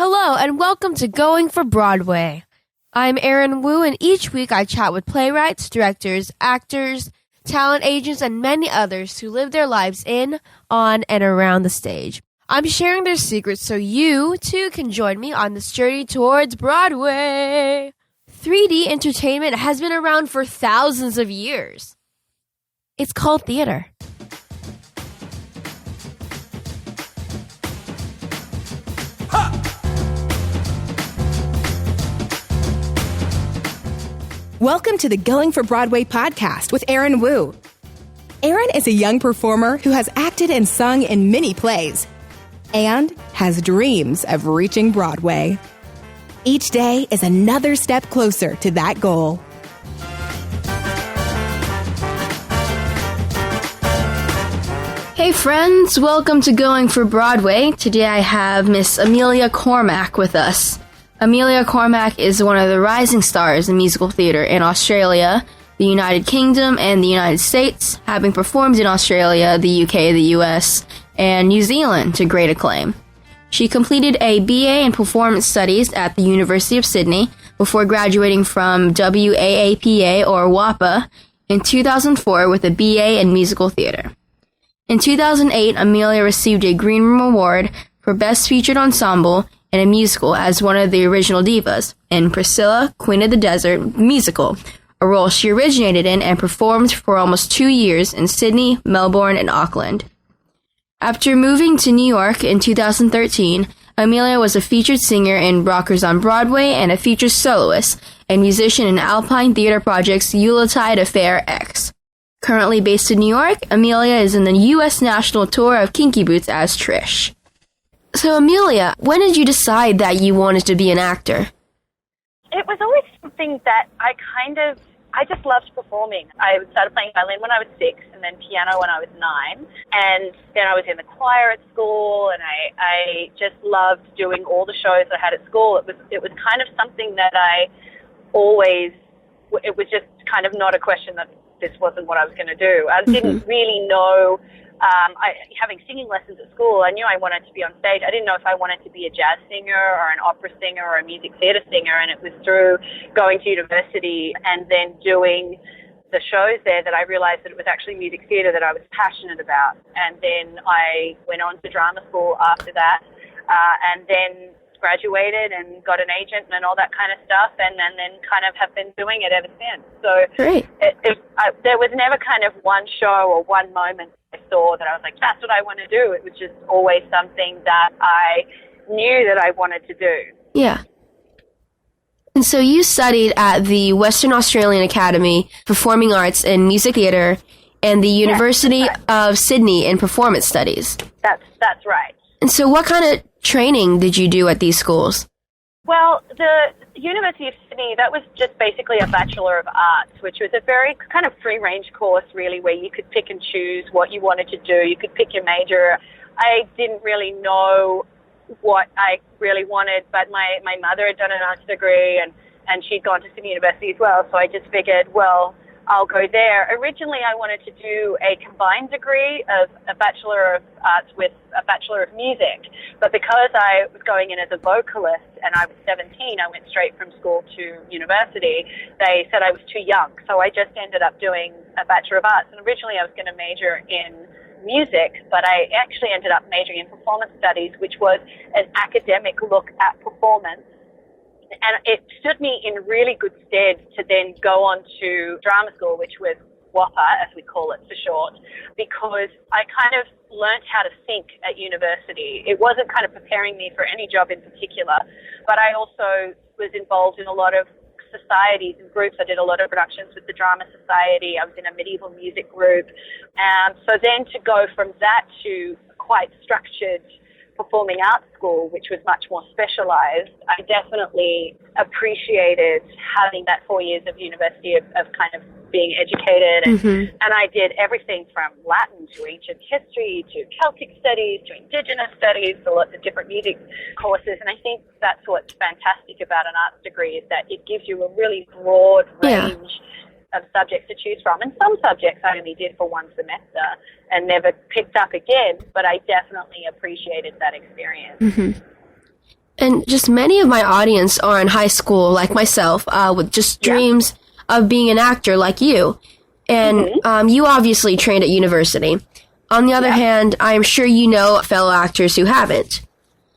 Hello, and welcome to Going for Broadway. I'm Eryn Wu, and each week I chat with playwrights, directors, actors, talent agents, and many others who live their lives in, on, and around the stage. I'm sharing their secrets so you, too, can join me on this journey towards Broadway. 3D entertainment has been around for thousands of years. It's called theater. Welcome to the Going for Broadway podcast with Eryn Wu. Eryn is a young performer who has acted and sung in many plays and has dreams of reaching Broadway. Each day is another step closer to that goal. Hey friends, welcome to Going for Broadway. Today I have Miss Amelia Cormack with us. Amelia Cormack is one of the rising stars in musical theatre in Australia, the United Kingdom, and the United States, having performed in Australia, the UK, the US, and New Zealand to great acclaim. She completed a BA in Performance Studies at the University of Sydney before graduating from WAAPA or WAAPA in 2004 with a BA in Musical Theatre. In 2008, Amelia received a Green Room Award for Best Featured Ensemble in a musical as one of the original divas in Priscilla, Queen of the Desert musical, a role she originated in and performed for almost 2 years in Sydney, Melbourne, and Auckland. After moving to New York in 2013, Amelia was a featured singer in Rockers on Broadway and a featured soloist and musician in Alpine Theatre Project's Yuletide Affair X. Currently based in New York, Amelia is in the U.S. national tour of Kinky Boots as Trish. So, Amelia, when did you decide that you wanted to be an actor? It was always something that I just loved performing. I started playing violin when I was 6 and then piano when I was 9. And then I was in the choir at school and I just loved doing all the shows I had at school. It was kind of something that it was just kind of not a question that this wasn't what I was going to do. I didn't really know. Having singing lessons at school, I knew I wanted to be on stage. I didn't know if I wanted to be a jazz singer or an opera singer or a music theatre singer, and it was through going to university and then doing the shows there that I realised that it was actually music theatre that I was passionate about. And then I went on to drama school after that, and then graduated and got an agent and all that kind of stuff, and then kind of have been doing it ever since. So there was never kind of one show or one moment I saw that I was like, that's what I want to do. It was just always something that I knew that I wanted to do. Yeah. And so you studied at the Western Australian Academy Performing Arts and Music Theatre and the University of Sydney in Performance Studies. That's right. And so what kind of training did you do at these schools? Well, the University of Sydney, that was just basically a Bachelor of Arts, which was a very kind of free-range course, really, where you could pick and choose what you wanted to do. You could pick your major. I didn't really know what I really wanted, but my mother had done an arts degree, and she'd gone to Sydney University as well, so I just figured, well, I'll go there. Originally, I wanted to do a combined degree of a Bachelor of Arts with a Bachelor of Music, but because I was going in as a vocalist and I was 17, I went straight from school to university. They said I was too young, so I just ended up doing a Bachelor of Arts. And originally, I was going to major in music, but I actually ended up majoring in Performance Studies, which was an academic look at performance. And it stood me in really good stead to then go on to drama school, which was WAAPA, as we call it for short, because I kind of learnt how to think at university. It wasn't kind of preparing me for any job in particular, but I also was involved in a lot of societies and groups. I did a lot of productions with the Drama Society. I was in a medieval music group. So then to go from that to quite structured performing arts school, which was much more specialised, I definitely appreciated having that 4 years of university of kind of being educated. And I did everything from Latin to ancient history to Celtic studies to Indigenous studies, to lots of different music courses. And I think that's what's fantastic about an arts degree, is that it gives you a really broad range of subjects to choose from. And some subjects I only did for one semester and never picked up again, but I definitely appreciated that experience. And just many of my audience are in high school, like myself, with just dreams of being an actor like you. And you obviously trained at university. On the other hand, I'm sure you know fellow actors who haven't.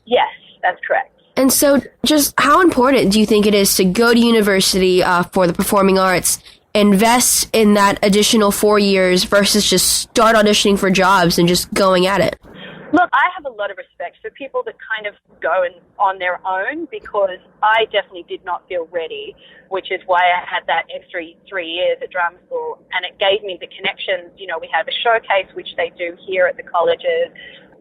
Yes, that's correct. And so just how important do you think it is to go to university for the performing arts, invest in that additional 4 years versus just start auditioning for jobs and just going at it? Look, I have a lot of respect for people that kind of go on their own, because I definitely did not feel ready, which is why I had that extra 3 years at drama school. And it gave me the connections. You know, we have a showcase, which they do here at the colleges,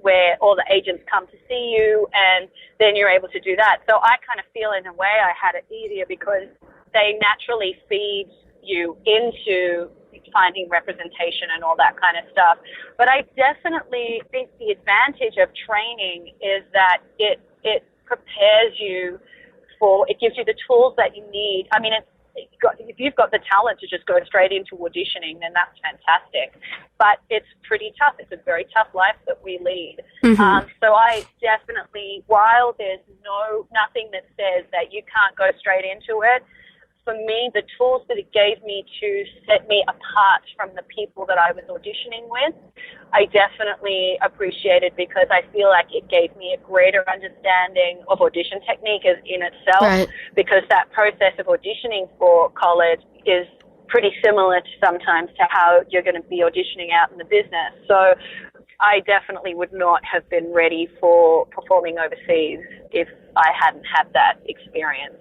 where all the agents come to see you, and then you're able to do that. So I kind of feel in a way I had it easier, because they naturally feed you into finding representation and all that kind of stuff. But I definitely think the advantage of training is that it prepares you it gives you the tools that you need. I mean, if you've got the talent to just go straight into auditioning, then that's fantastic. But it's pretty tough. It's a very tough life that we lead. So I definitely, while there's nothing that says that you can't go straight into it, for me, the tools that it gave me to set me apart from the people that I was auditioning with, I definitely appreciated, because I feel like it gave me a greater understanding of audition technique in itself, because that process of auditioning for college is pretty similar sometimes to how you're going to be auditioning out in the business. So I definitely would not have been ready for performing overseas if I hadn't had that experience.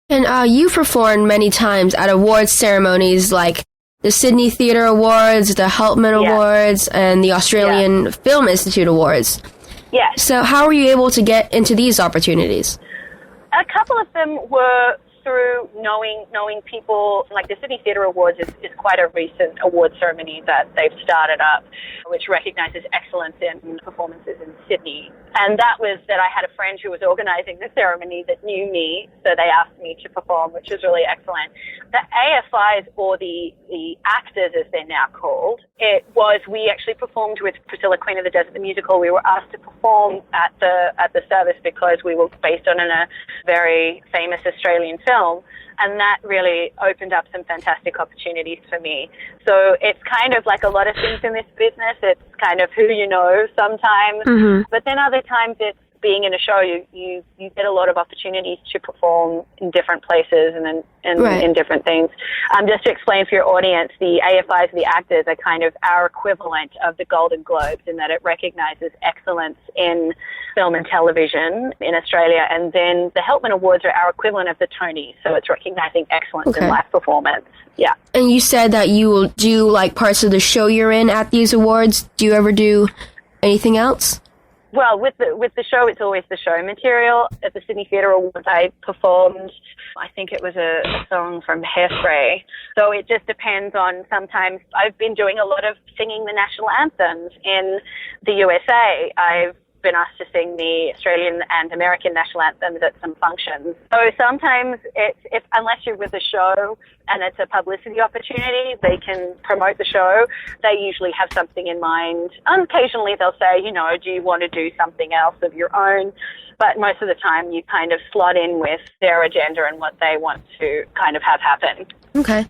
And you performed many times at awards ceremonies like the Sydney Theatre Awards, the Helpman Awards, and the Australian Film Institute Awards. Yes. So how were you able to get into these opportunities? A couple of them were through knowing people. Like the Sydney Theatre Awards is quite a recent award ceremony that they've started up, which recognises excellence in performances in Sydney. And that I had a friend who was organising the ceremony that knew me, so they asked me to perform, which was really excellent. The AFIs, or the actors as they're now called, we actually performed with Priscilla, Queen of the Desert, the musical. We were asked to perform at the service because we were based on a very famous Australian film, and that really opened up some fantastic opportunities for me. So it's kind of like a lot of things in this business. It's kind of who you know sometimes, but then other times it's being in a show, you get a lot of opportunities to perform in different places and in different things. Just to explain for your audience, the AFIs, the actors, are kind of our equivalent of the Golden Globes, in that it recognises excellence in film and television in Australia, and then the Helpman Awards are our equivalent of the Tonys, so it's recognising excellence in live performance. Yeah. And you said that you will do like parts of the show you're in at these awards. Do you ever do anything else? Well, with the show, it's always the show material. At the Sydney Theatre Awards, I performed, I think it was a song from Hairspray. So it just depends on, sometimes I've been doing a lot of singing the national anthems in the USA. I've been asked to sing the Australian and American national anthems at some functions. So sometimes unless you're with a show and it's a publicity opportunity, they can promote the show. They usually have something in mind. Occasionally they'll say, do you want to do something else of your own? But most of the time you kind of slot in with their agenda and what they want to kind of have happen. Okay.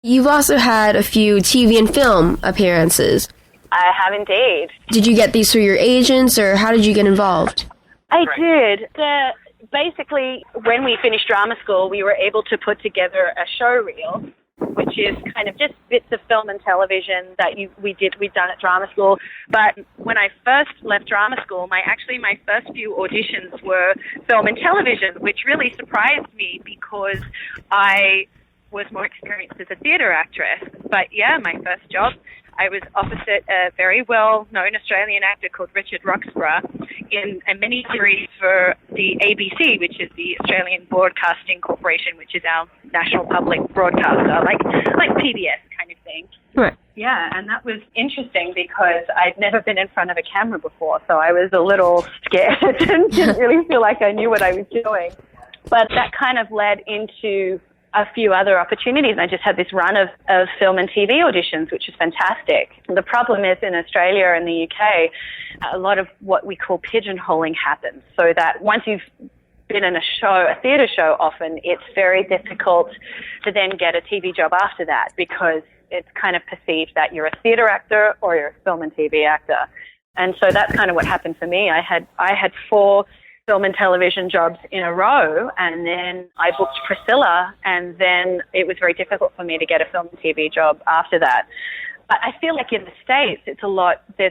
You've also had a few TV and film appearances. I have indeed. Did you get these through your agents, or how did you get involved? I did. Basically, when we finished drama school, we were able to put together a show reel, which is kind of just bits of film and television that we'd done at drama school. But when I first left drama school, my first few auditions were film and television, which really surprised me because I was more experienced as a theatre actress. But yeah, my first job, I was opposite a very well-known Australian actor called Richard Roxburgh in a mini-series for the ABC, which is the Australian Broadcasting Corporation, which is our national public broadcaster, like PBS kind of thing. Right. Yeah, and that was interesting because I'd never been in front of a camera before, so I was a little scared and didn't really feel like I knew what I was doing. But that kind of led into a few other opportunities. And I just had this run of film and TV auditions, which is fantastic. The problem is in Australia and the UK, a lot of what we call pigeonholing happens, so that once you've been in a theatre show often, it's very difficult to then get a TV job after that, because it's kind of perceived that you're a theatre actor or you're a film and TV actor. And so that's kind of what happened for me. I had 4 film and television jobs in a row, and then I booked Priscilla, and then it was very difficult for me to get a film and TV job after that. But I feel like in the States, there's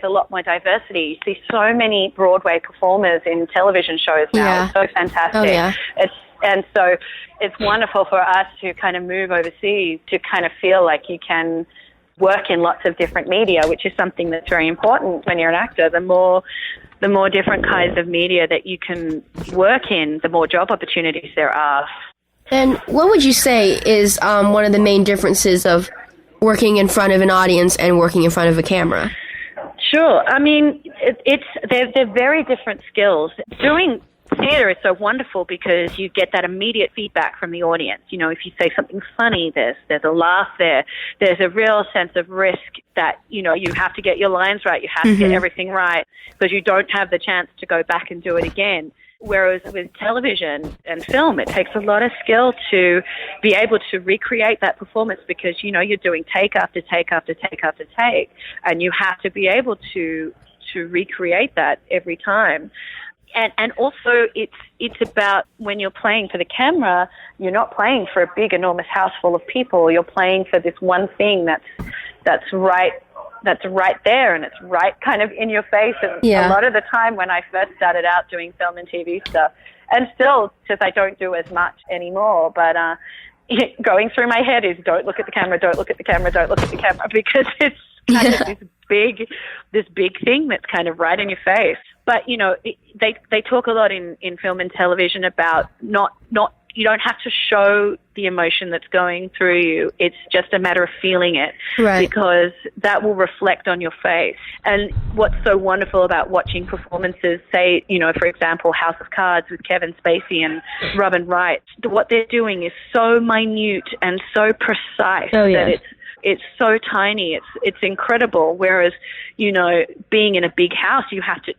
a lot more diversity. You see so many Broadway performers in television shows now. Yeah. It's so fantastic. Oh, yeah. And so it's wonderful for us to kind of move overseas to kind of feel like you can work in lots of different media, which is something that's very important when you're an actor. The more different kinds of media that you can work in, the more job opportunities there are. And what would you say is one of the main differences of working in front of an audience and working in front of a camera? Sure. I mean, they're very different skills. Doing theatre is so wonderful because you get that immediate feedback from the audience. You know, if you say something funny, there's a laugh there. There's a real sense of risk that, you know, you have to get your lines right. You have to get everything right, because you don't have the chance to go back and do it again. Whereas with television and film, it takes a lot of skill to be able to recreate that performance, because, you know, you're doing take after take after take after take, and you have to be able to recreate that every time. And also it's about when you're playing for the camera, you're not playing for a big, enormous house full of people. You're playing for this one thing that's right there, and it's right kind of in your face. And a lot of the time when I first started out doing film and TV stuff, and still, because I don't do as much anymore, but going through my head is don't look at the camera, don't look at the camera, don't look at the camera, because it's kind of this big thing that's kind of right in your face. But, you know, they talk a lot in film and television about not you don't have to show the emotion that's going through you. It's just a matter of feeling it, right, because that will reflect on your face. And what's so wonderful about watching performances, say, you know, for example, House of Cards with Kevin Spacey and Robin Wright, what they're doing is so minute and so precise that it's so tiny. It's incredible. Whereas, you know, being in a big house,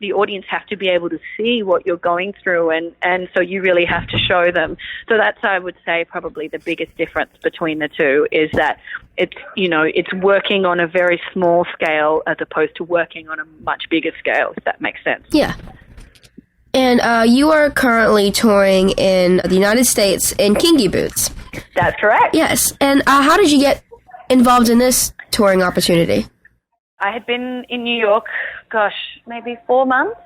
the audience have to be able to see what you're going through, and so you really have to show them. So that's, I would say, probably the biggest difference between the two, is that it's working on a very small scale as opposed to working on a much bigger scale, if that makes sense. Yeah. And you are currently touring in the United States in Kinky Boots. That's correct. Yes. And how did you get involved in this touring opportunity? I had been in New York, maybe 4 months.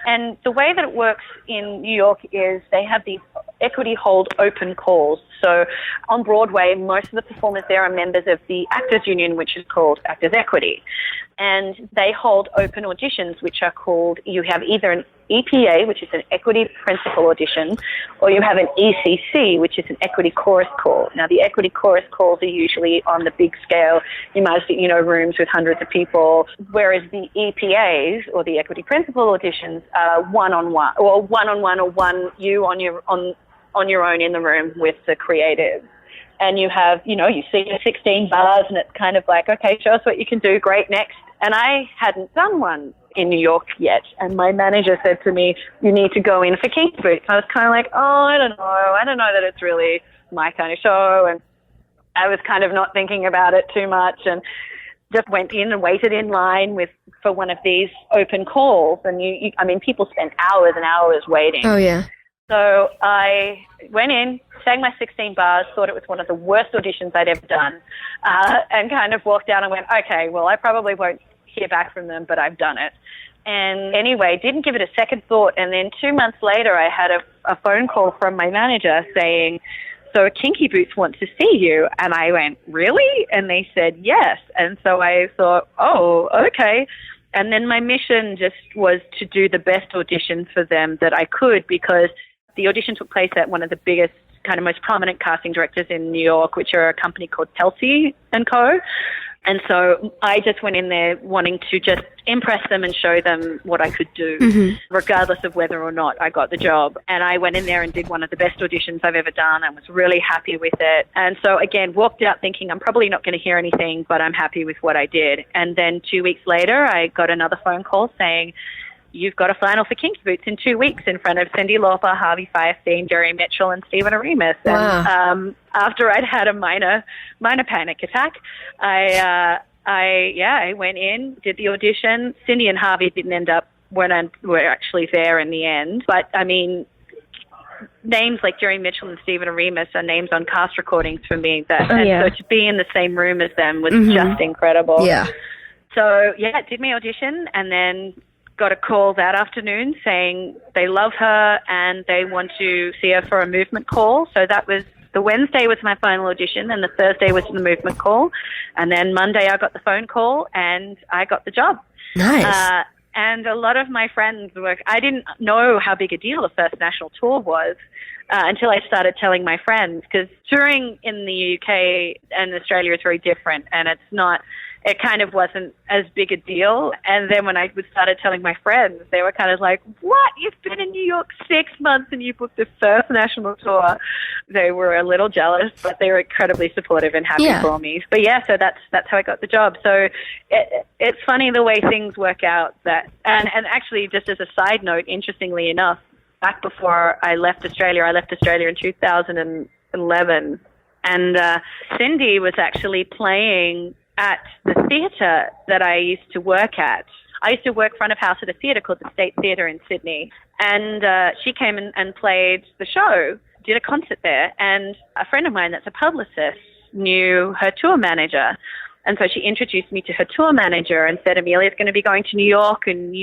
And the way that it works in New York is they have these equity hold open calls. So on Broadway, most of the performers there are members of the Actors Union, which is called Actors Equity. And they hold open auditions, which are called, you have either an EPA, which is an equity principal audition, or you have an ECC, which is an equity chorus call. Now, the equity chorus calls are usually on the big scale. You might see, you know, rooms with hundreds of people, whereas the EPAs, or the equity principal auditions, are one-on-one, or you on your own in the room with the creative. And you have, you know, you see your 16 bars, and it's kind of like, okay, show us what you can do, great, next. And I hadn't done one in New York yet, and my manager said to me, you need to go in for Kinky Boots. I was kind of like, I don't know that it's really my kind of show, and I was kind of not thinking about it too much, and just went in and waited in line for one of these open calls, and I mean, people spend hours and hours waiting. Oh, yeah. So I went in, sang my 16 bars, thought it was one of the worst auditions I'd ever done, and kind of walked down and went, okay, well, I probably won't hear back from them, but I've done it. And anyway, didn't give it a second thought. And then 2 months later, I had a phone call from my manager saying, so Kinky Boots wants to see you. And I went, really? And they said, yes. And so I thought, oh, okay. And then my mission just was to do the best audition for them that I could, because the audition took place at one of the biggest, kind of most prominent casting directors in New York, which are a company called Telsey & Co. And so I just went in there wanting to just impress them and show them what I could do, regardless of whether or not I got the job. And I went in there and did one of the best auditions I've ever done and was really happy with it. And so, again, walked out thinking I'm probably not going to hear anything, but I'm happy with what I did. And then 2 weeks later, I got another phone call saying, you've got a final for Kinky Boots in 2 weeks in front of Cyndi Lauper, Harvey Fierstein, Jerry Mitchell, and Stephen Aremus. Wow. And after I'd had a minor panic attack, I went in, did the audition. Cyndi and Harvey were actually there in the end. But, I mean, names like Jerry Mitchell and Stephen Aremus are names on cast recordings for me. So to be in the same room as them was just incredible. Yeah. So, did my audition and then got a call that afternoon saying they love her and they want to see her for a movement call. So that was the Wednesday was my final audition and the Thursday was the movement call. And then Monday I got the phone call and I got the job. Nice. And a lot of my friends I didn't know how big a deal the first national tour was until I started telling my friends, because touring in the UK and Australia is very different, and it kind of wasn't as big a deal. And then when I started telling my friends, they were kind of like, what? You've been in New York 6 months and you booked the first national tour. They were a little jealous, but they were incredibly supportive and happy for me. But so that's how I got the job. So it's funny the way things work out. And actually, just as a side note, interestingly enough, back before I left Australia in 2011, and Cyndi was actually playing at the theatre that I used to work at. I used to work front of house at a theatre called the State Theatre in Sydney. And she came and played the show, did a concert there. And a friend of mine that's a publicist knew her tour manager. And so she introduced me to her tour manager and said, Amelia's going to be going to New York and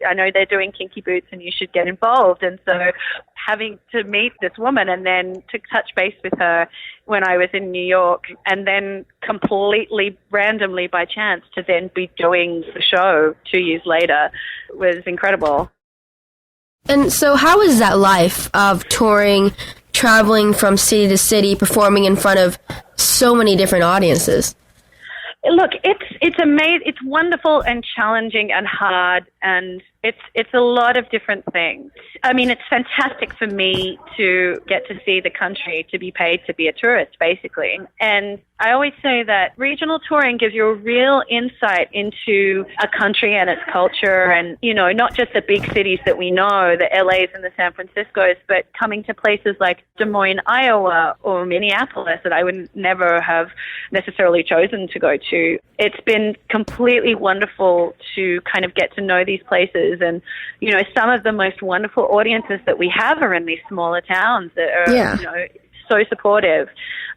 I know they're doing Kinky Boots and you should get involved. And so having to meet this woman and then to touch base with her when I was in New York and then completely randomly by chance to then be doing the show 2 years later was incredible. And so how is that life of touring, traveling from city to city, performing in front of so many different audiences? Look, it's amazing. It's wonderful and challenging and hard, and it's a lot of different things. I mean, it's fantastic for me to get to see the country, to be paid to be a tourist, basically. And I always say that regional touring gives you a real insight into a country and its culture, and, not just the big cities that we know, the LAs and the San Franciscos, but coming to places like Des Moines, Iowa, or Minneapolis that I would never have necessarily chosen to go to. It's been completely wonderful to kind of get to know these places. And, some of the most wonderful audiences that we have are in these smaller towns that are, so supportive.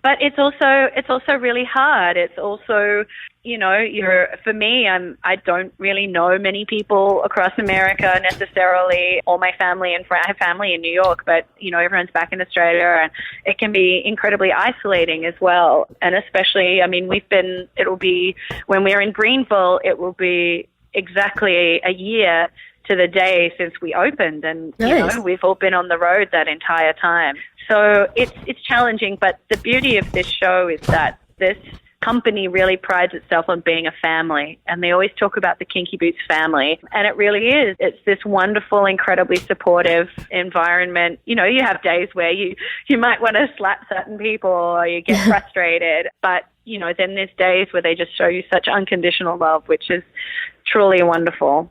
But it's also really hard. It's also, for me, I don't really know many people across America necessarily, or my family and I have family in New York, but, everyone's back in Australia, and it can be incredibly isolating as well. And especially, it'll be, when we're in Greenville, it will be exactly a year to the day since we opened, and nice. We've all been on the road that entire time. So it's challenging, but the beauty of this show is that this company really prides itself on being a family, and they always talk about the Kinky Boots family, and it really is. It's this wonderful, incredibly supportive environment. You have days where you might want to slap certain people or you get frustrated, but then there's days where they just show you such unconditional love, which is truly wonderful.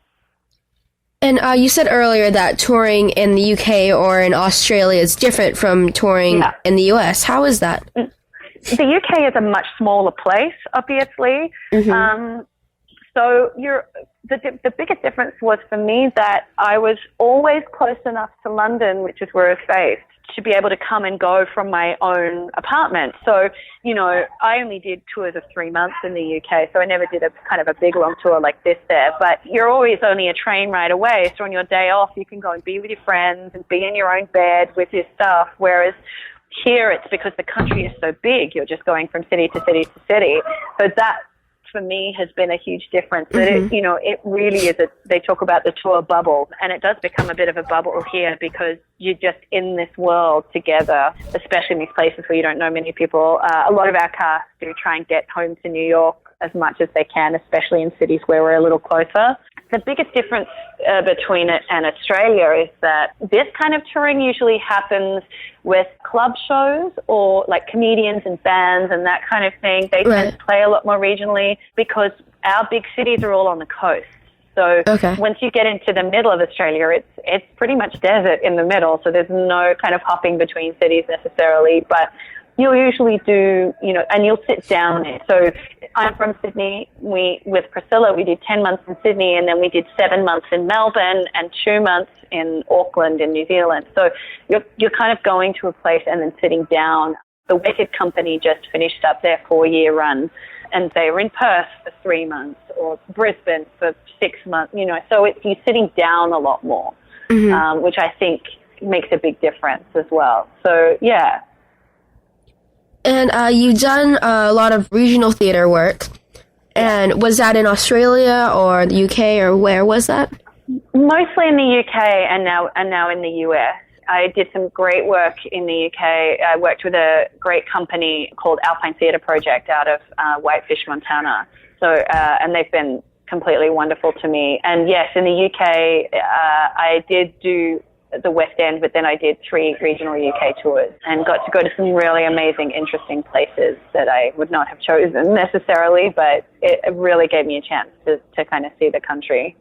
And you said earlier that touring in the UK or in Australia is different from touring in the US. How is that? The UK is a much smaller place, obviously. Mm-hmm. So the biggest difference was for me that I was always close enough to London, which is where I was based, to be able to come and go from my own apartment. So, I only did tours of 3 months in the UK, so I never did a kind of a big long tour like this there. But you're always only a train ride away, so on your day off, you can go and be with your friends and be in your own bed with your stuff, whereas here it's because the country is so big, you're just going from city to city to city. So that, for me, has been a huge difference. That it really is they talk about the tour bubble, and it does become a bit of a bubble here because you're just in this world together, especially in these places where you don't know many people. A lot of our cast do try and get home to New York as much as they can, especially in cities where we're a little closer. The biggest difference between it and Australia is that this kind of touring usually happens with club shows or like comedians and bands and that kind of thing. They tend to play a lot more regionally because our big cities are all on the coast. So once you get into the middle of Australia, it's pretty much desert in the middle. So there's no kind of hopping between cities necessarily, but you'll usually do, and you'll sit down there. So I'm from Sydney. With Priscilla, we did 10 months in Sydney, and then we did 7 months in Melbourne and 2 months in Auckland in New Zealand. So you're kind of going to a place and then sitting down. The Wicked Company just finished up their 4-year run, and they were in Perth for 3 months or Brisbane for 6 months, so you're sitting down a lot more, which I think makes a big difference as well. So, yeah. And you've done a lot of regional theater work. And was that in Australia or the UK, or where was that? Mostly in the UK and now in the US. I did some great work in the UK. I worked with a great company called Alpine Theatre Project out of Whitefish, Montana. So, and they've been completely wonderful to me. And yes, in the UK, I did do the West End, but then I did 3 regional UK tours and got to go to some really amazing, interesting places that I would not have chosen necessarily, but it really gave me a chance to kind of see the country.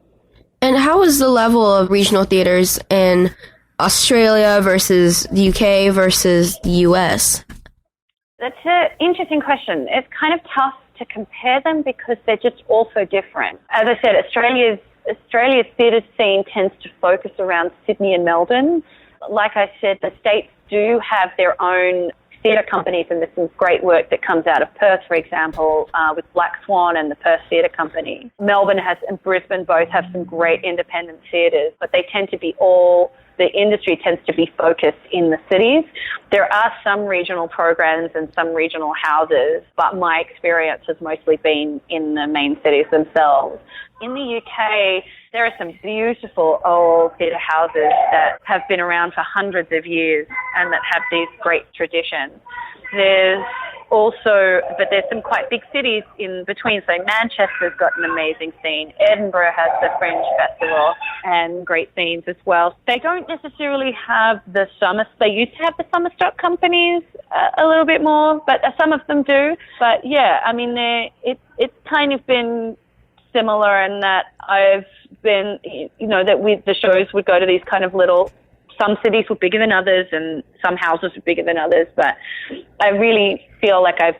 And how was the level of regional theaters in Australia versus the UK versus the US? That's an interesting question. It's kind of tough to compare them because they're just all so different. As I said, Australia's theatre scene tends to focus around Sydney and Melbourne. Like I said, the States do have their own theatre companies, and there's some great work that comes out of Perth, for example, with Black Swan and the Perth Theatre Company. Melbourne and Brisbane both have some great independent theatres, but they tend to be the industry tends to be focused in the cities. There are some regional programs and some regional houses, but my experience has mostly been in the main cities themselves. In the UK, there are some beautiful old theatre houses that have been around for hundreds of years and that have these great traditions. There's some quite big cities in between. So Manchester's got an amazing scene. Edinburgh has the Fringe Festival and great scenes as well. They don't necessarily have they used to have the summer stock companies a little bit more, but some of them do. But yeah, I mean, it's kind of been similar in that I've been, the shows would go to these kind of some cities were bigger than others and some houses were bigger than others, but I really feel like I've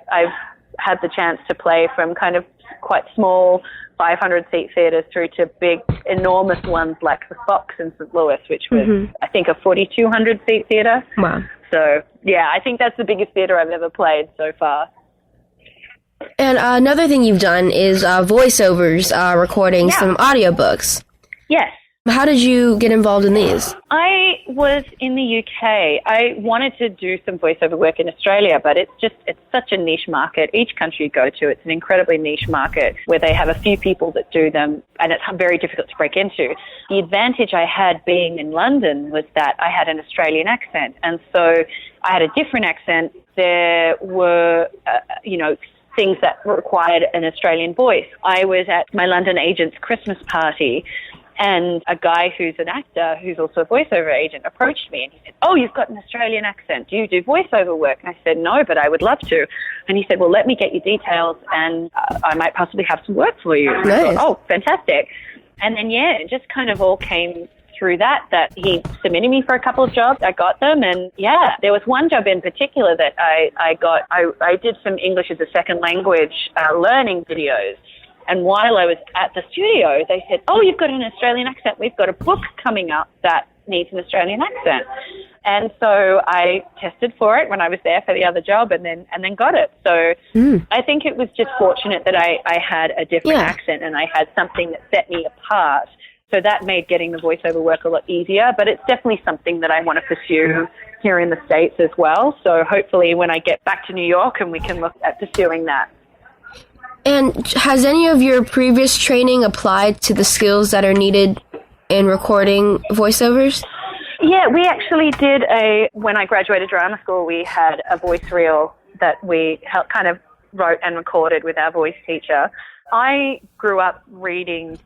had the chance to play from kind of quite small 500-seat theatres through to big, enormous ones like the Fox in St. Louis, which was, I think, a 4,200-seat theatre. Wow. So, yeah, I think that's the biggest theatre I've ever played so far. And another thing you've done is voiceovers, recording some audiobooks. Yes. How did you get involved in these? I was in the UK. I wanted to do some voiceover work in Australia, but it's such a niche market. Each country you go to, it's an incredibly niche market where they have a few people that do them, and it's very difficult to break into. The advantage I had being in London was that I had an Australian accent, and so I had a different accent. There were, things that required an Australian voice. I was at my London agent's Christmas party, and a guy who's an actor, who's also a voiceover agent, approached me and he said, "Oh, you've got an Australian accent. Do you do voiceover work?" And I said, "No, but I would love to." And he said, "Well, let me get your details and I might possibly have some work for you." Nice. I thought, "Oh, fantastic." And then, it just kind of all came through that he submitted me for a couple of jobs. I got them, and there was one job in particular that I got. I did some English as a second language learning videos. And while I was at the studio, they said, "Oh, you've got an Australian accent. We've got a book coming up that needs an Australian accent." And so I tested for it when I was there for the other job and then got it. So I think it was just fortunate that I had a different accent and I had something that set me apart. So that made getting the voiceover work a lot easier. But it's definitely something that I want to pursue here in the States as well. So hopefully when I get back to New York and we can look at pursuing that. And has any of your previous training applied to the skills that are needed in recording voiceovers? Yeah, we actually did when I graduated drama school, we had a voice reel that we kind of wrote and recorded with our voice teacher. I grew up reading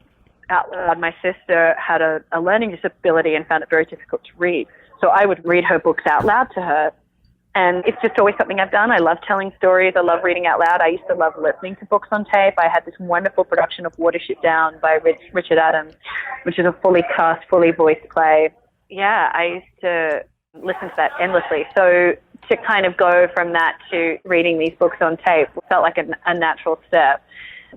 out loud. My sister had a learning disability and found it very difficult to read. So I would read her books out loud to her. And it's just always something I've done. I love telling stories. I love reading out loud. I used to love listening to books on tape. I had this wonderful production of Watership Down by Richard Adams, which is a fully cast, fully voiced play. Yeah, I used to listen to that endlessly. So to kind of go from that to reading these books on tape felt like a natural step.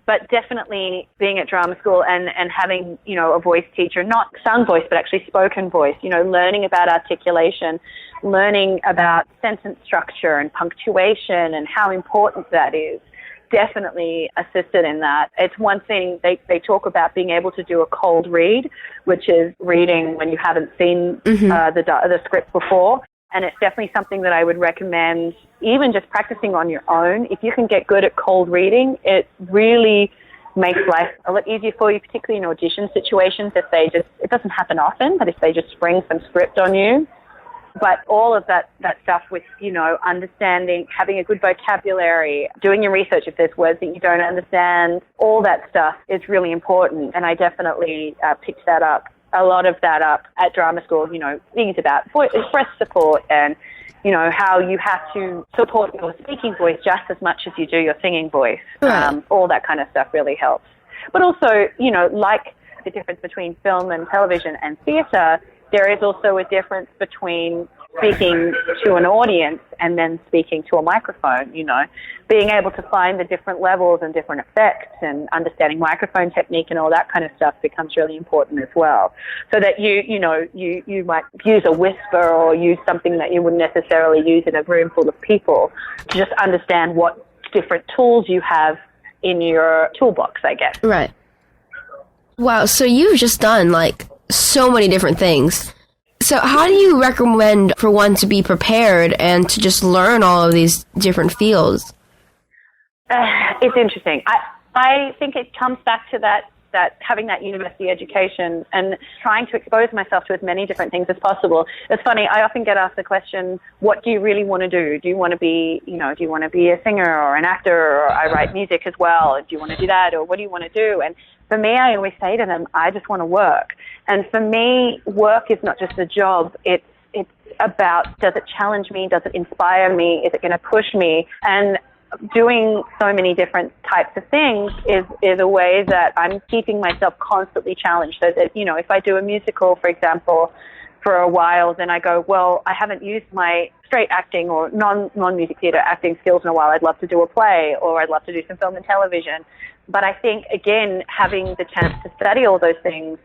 But definitely being at drama school and having, you know, a voice teacher, not sung voice, but actually spoken voice, you know, learning about articulation, learning about sentence structure and punctuation and how important that is, definitely assisted in that. It's one thing they talk about being able to do a cold read, which is reading when you haven't seen the script before. And it's definitely something that I would recommend, even just practicing on your own. If you can get good at cold reading, it really makes life a lot easier for you, particularly in audition situations. It doesn't happen often, but if they just spring some script on you. But all of that stuff with, you know, understanding, having a good vocabulary, doing your research if there's words that you don't understand, all that stuff is really important. And I definitely picked that up. A lot of that up at drama school, you know, things about breath support and, you know, how you have to support your speaking voice just as much as you do your singing voice. Right. All that kind of stuff really helps. But also, you know, like the difference between film and television and theatre, there is also a difference between speaking to an audience and then speaking to a microphone, you know, being able to find the different levels and different effects and understanding microphone technique and all that kind of stuff becomes really important as well. So that you might use a whisper or use something that you wouldn't necessarily use in a room full of people to just understand what different tools you have in your toolbox, I guess. Right. Wow, so you've just done like so many different things. So how do you recommend for one to be prepared and to just learn all of these different fields? It's interesting. I think it comes back to that having that university education and trying to expose myself to as many different things as possible. It's funny, I often get asked the question, what do you really want to do? Do you want to be, you know, do you want to be a singer or an actor, or I write music as well? Do you want to do that, or what do you want to do? And for me, I always say to them, I just want to work. And for me, work is not just a job. It's about, does it challenge me? Does it inspire me? Is it going to push me? And doing so many different types of things is a way that I'm keeping myself constantly challenged. So that, you know, if I do a musical, for example, for a while, then I go, well, I haven't used my straight acting or non-music theatre acting skills in a while. I'd love to do a play, or I'd love to do some film and television. But I think, again, having the chance to study all those things,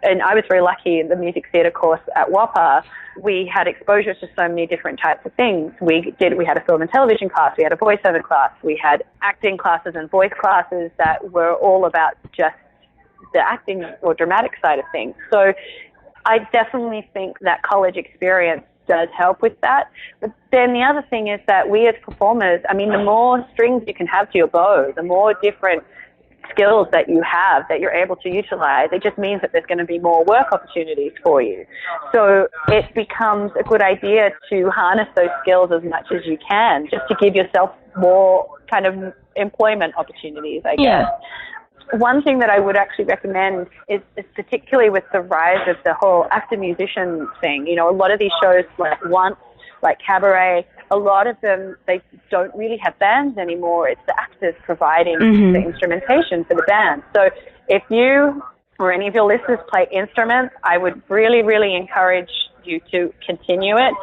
and I was very lucky in the music theatre course at WAAPA, we had exposure to so many different types of things. We had a film and television class, we had a voiceover class, we had acting classes and voice classes that were all about just the acting or dramatic side of things. So I definitely think that college experience does help with that. But then the other thing is that we as performers, I mean, the more strings you can have to your bow, the more different skills that you have that you're able to utilize, it just means that there's going to be more work opportunities for you. So it becomes a good idea to harness those skills as much as you can, just to give yourself more kind of employment opportunities, I guess. Yeah. One thing that I would actually recommend is particularly with the rise of the whole actor-musician thing. You know, a lot of these shows like Cabaret, a lot of them, they don't really have bands anymore. It's the actors providing the instrumentation for the band. So if you or any of your listeners play instruments, I would really, really encourage you to continue it.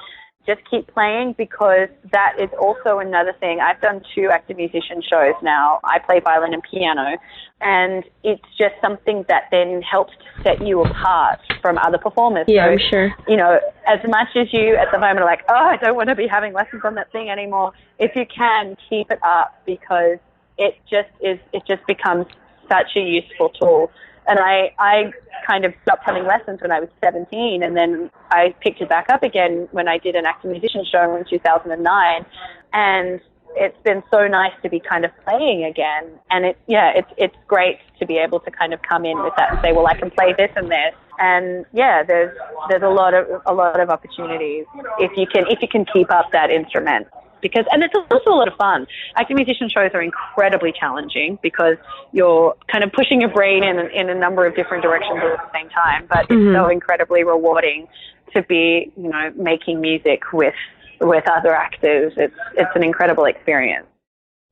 Just keep playing, because that is also another thing. I've done 2 actor musician shows now. I play violin and piano, and it's just something that then helps to set you apart from other performers. Yeah, so, I'm sure. You know, as much as you at the moment are like, oh, I don't want to be having lessons on that thing anymore, if you can, keep it up, because it just becomes such a useful tool. And I kind of stopped having lessons when I was 17, and then I picked it back up again when I did an actor-musician show in 2009. And it's been so nice to be kind of playing again. And it's great to be able to kind of come in with that and say, well, I can play this and this. And yeah, there's a lot of opportunities if you can keep up that instrument. because, and it's also a lot of fun. Acting musician shows are incredibly challenging because you're kind of pushing your brain in a number of different directions at the same time, but it's so incredibly rewarding to be, you know, making music with other actors. It's an incredible experience.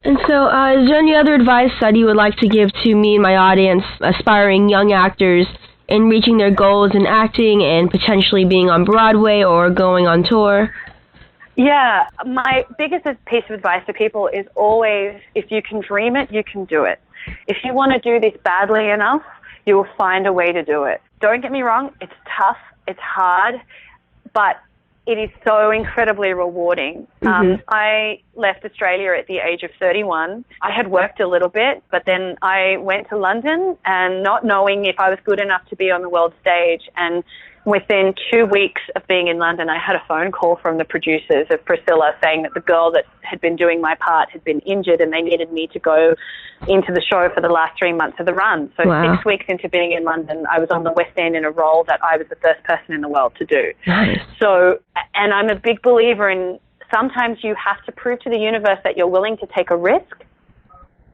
And so, is there any other advice that you would like to give to me and my audience, aspiring young actors, in reaching their goals in acting and potentially being on Broadway or going on tour? Yeah, my biggest piece of advice to people is always, if you can dream it, you can do it. If you want to do this badly enough, you will find a way to do it. Don't get me wrong, it's tough, it's hard, but it is so incredibly rewarding. I left Australia at the age of 31. I had worked a little bit, but then I went to London and not knowing if I was good enough to be on the world stage. And within 2 weeks of being in London, I had a phone call from the producers of Priscilla saying that the girl that had been doing my part had been injured and they needed me to go into the show for the last 3 months of the run. So 6 weeks into being in London, I was on the West End in a role that I was the first person in the world to do. Nice. So, and I'm a big believer in sometimes you have to prove to the universe that you're willing to take a risk.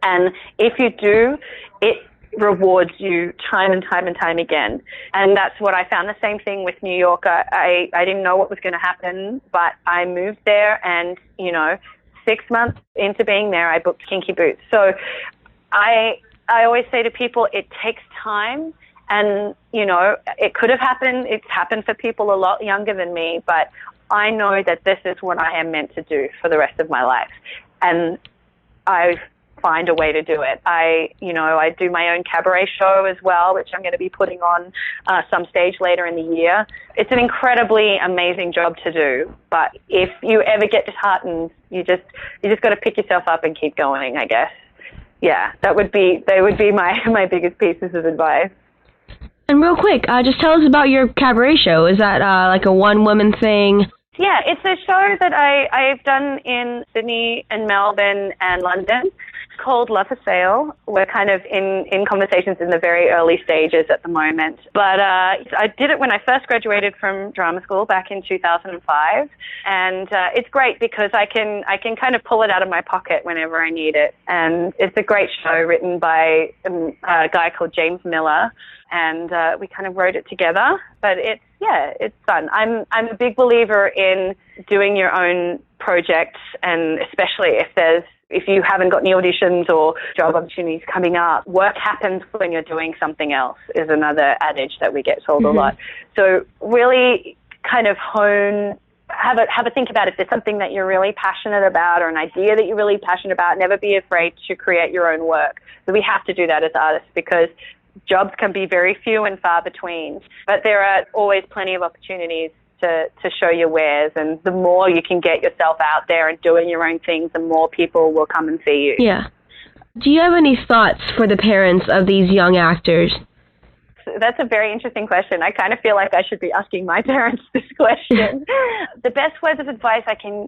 And if you do, it rewards you time and time and time again. And that's what I found. The same thing with New York. I didn't know what was going to happen, but I moved there and, you know, 6 months into being there, I booked Kinky Boots. So I always say to people, it takes time and, you know, it could have happened. It's happened for people a lot younger than me, but I know that this is what I am meant to do for the rest of my life. And I find a way to do it. I do my own cabaret show as well, which I'm going to be putting on some stage later in the year. It's an incredibly amazing job to do, but if you ever get disheartened, you just got to pick yourself up and keep going, I guess. Yeah, they would be my biggest pieces of advice. And real quick, just tell us about your cabaret show. Is that like a one-woman thing? Yeah, it's a show that I've done in Sydney and Melbourne and London. It's called Love for Sale. We're kind of in conversations in the very early stages at the moment. But I did it when I first graduated from drama school back in 2005. And it's great because I can kind of pull it out of my pocket whenever I need it. And it's a great show written by a guy called James Miller. And we kind of wrote it together, but it's fun. I'm a big believer in doing your own projects, and especially if you haven't got any auditions or job opportunities coming up, work happens when you're doing something else is another adage that we get told a lot. So really kind of have a think about if there's something that you're really passionate about or an idea that you're really passionate about. Never be afraid to create your own work. So we have to do that as artists because jobs can be very few and far between, but there are always plenty of opportunities to show your wares, and the more you can get yourself out there and doing your own things, the more people will come and see you. Yeah. Do you have any thoughts for the parents of these young actors? That's a very interesting question. I kind of feel like I should be asking my parents this question. The best words of advice I can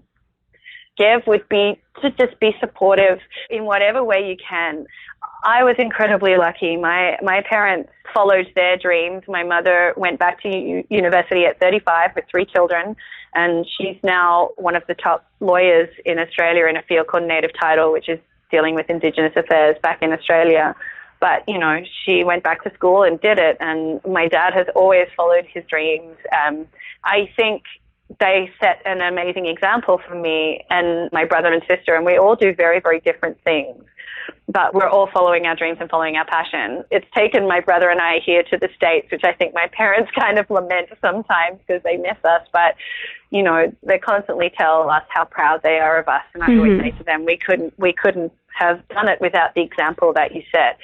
give would be to just be supportive in whatever way you can. I was incredibly lucky. My parents followed their dreams. My mother went back to university at 35 with 3 children, and she's now one of the top lawyers in Australia in a field called native title, which is dealing with Indigenous affairs back in Australia. But, you know, she went back to school and did it, and my dad has always followed his dreams. I think they set an amazing example for me and my brother and sister, and we all do very, very different things. But we're all following our dreams and following our passion. It's taken my brother and I here to the States, which I think my parents kind of lament sometimes because they miss us. But, you know, they constantly tell us how proud they are of us. And I always say to them, we couldn't have done it without the example that you set.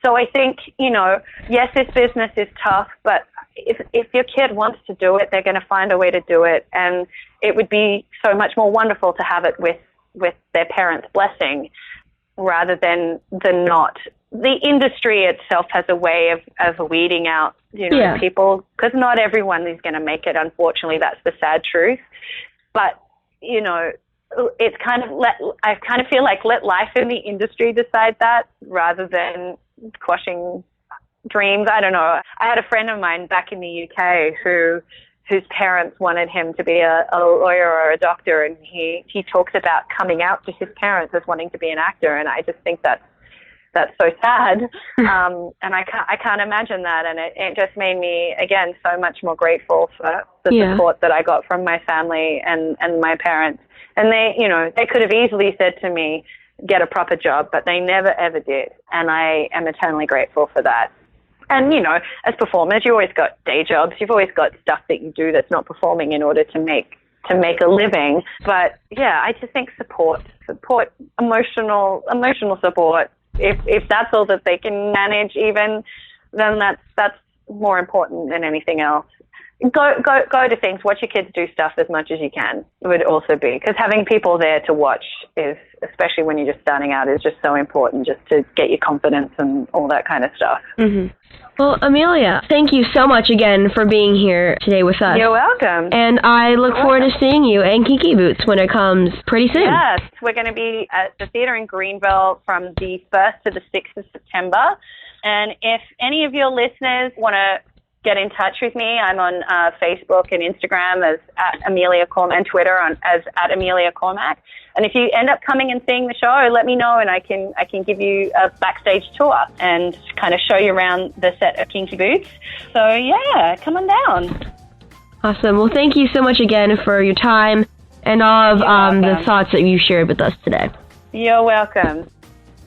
So I think, you know, yes, this business is tough, but if your kid wants to do it, they're going to find a way to do it. And it would be so much more wonderful to have it with their parents' blessing rather than not. The industry itself has a way of weeding out, you know, people, because not everyone is going to make it. Unfortunately, that's the sad truth. But, you know, it's I kind of feel like let life in the industry decide that rather than quashing dreams. I don't know. I had a friend of mine back in the UK who whose parents wanted him to be a lawyer or a doctor, and he talks about coming out to his parents as wanting to be an actor, and I just think that's so sad, and I can't imagine that, and it just made me, again, so much more grateful for the support that I got from my family and my parents. And they could have easily said to me, get a proper job, but they never ever did, and I am eternally grateful for that. And, as performers, you always got day jobs. You've always got stuff that you do that's not performing in order to make a living. But, yeah, I just think support, emotional support. If that's all that they can manage even, then that's more important than anything else. Go to things, watch your kids do stuff as much as you can. It would also be, because having people there to watch is, especially when you're just starting out, is just so important, just to get your confidence and all that kind of stuff. Mm-hmm. Well, Amelia, thank you so much again for being here today with us. You're welcome. And I look forward to seeing you and Kinky Boots when it comes pretty soon. Yes, we're going to be at the theatre in Greenville from the 1st to the 6th of September. And if any of your listeners want to get in touch with me, I'm on Facebook and Instagram as @Amelia Cormack, and Twitter as @Amelia Cormack. And if you end up coming and seeing the show, let me know, and I can give you a backstage tour and kind of show you around the set of Kinky Boots. So yeah, come on down. Awesome. Well, thank you so much again for your time and all of the thoughts that you shared with us today. You're welcome.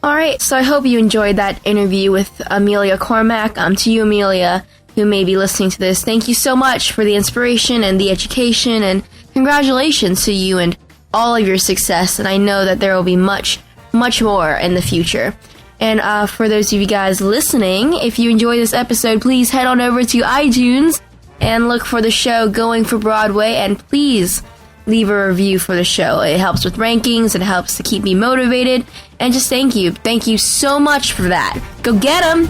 All right, so I hope you enjoyed that interview with Amelia Cormack. To you, Amelia, who may be listening to this, thank you so much for the inspiration and the education, and congratulations to you and all of your success, and I know that there will be much, much more in the future. And for those of you guys listening, if you enjoyed this episode, please head on over to iTunes and look for the show Going for Broadway, and please leave a review for the show. It helps with rankings, it helps to keep me motivated, and just thank you so much for that. Go get 'em!